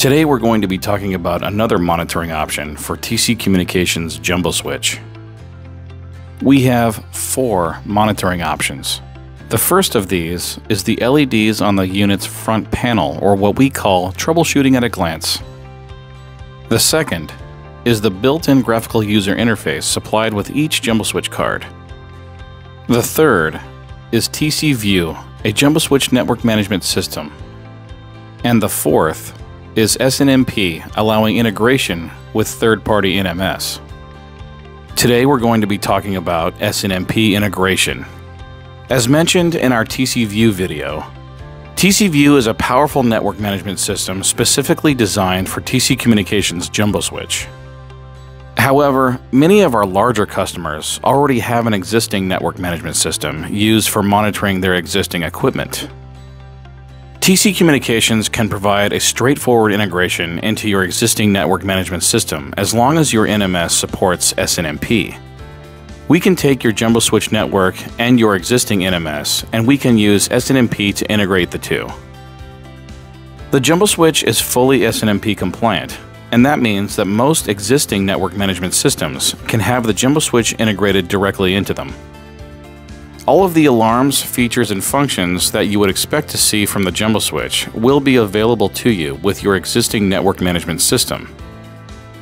Today we're going to be talking about another monitoring option for TC Communications JumboSwitch. We have 4 monitoring options. The first of these is the LEDs on the unit's front panel, or what we call troubleshooting at a glance. The second is the built-in graphical user interface supplied with each JumboSwitch card. The third is TCView, a JumboSwitch network management system. And the fourth is SNMP, allowing integration with third-party NMS. Today we're going to be talking about SNMP integration. As mentioned in our TCView video, TCView is a powerful network management system specifically designed for TC Communications JumboSwitch. However, many of our larger customers already have an existing network management system used for monitoring their existing equipment. TC Communications can provide a straightforward integration into your existing network management system as long as your NMS supports SNMP. We can take your JumboSwitch network and your existing NMS, and we can use SNMP to integrate the two. The JumboSwitch is fully SNMP compliant, and that means that most existing network management systems can have the JumboSwitch integrated directly into them. All of the alarms, features, and functions that you would expect to see from the JumboSwitch will be available to you with your existing network management system.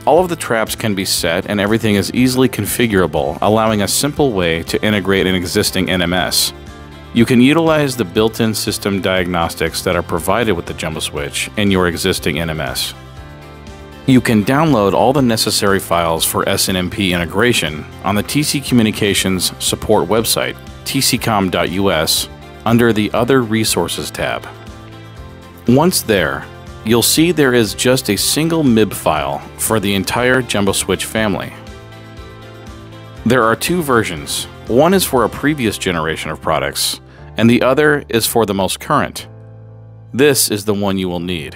All of the traps can be set and everything is easily configurable, allowing a simple way to integrate an existing NMS. You can utilize the built-in system diagnostics that are provided with the JumboSwitch in your existing NMS. You can download all the necessary files for SNMP integration on the TC Communications support website, tccomm.us, under the Other Resources tab. Once there, you'll see there is just a single MIB file for the entire JumboSwitch family. There are 2 versions. One is for a previous generation of products, and the other is for the most current. This is the one you will need.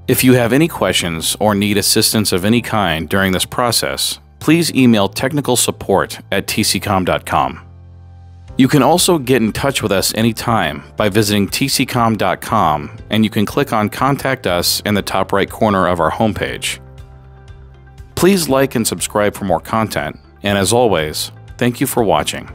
If you have any questions or need assistance of any kind during this process, please email technical support at tccomm.com. You can also get in touch with us anytime by visiting tccomm.com, and you can click on Contact Us in the top right corner of our homepage. Please like and subscribe for more content, and as always, thank you for watching.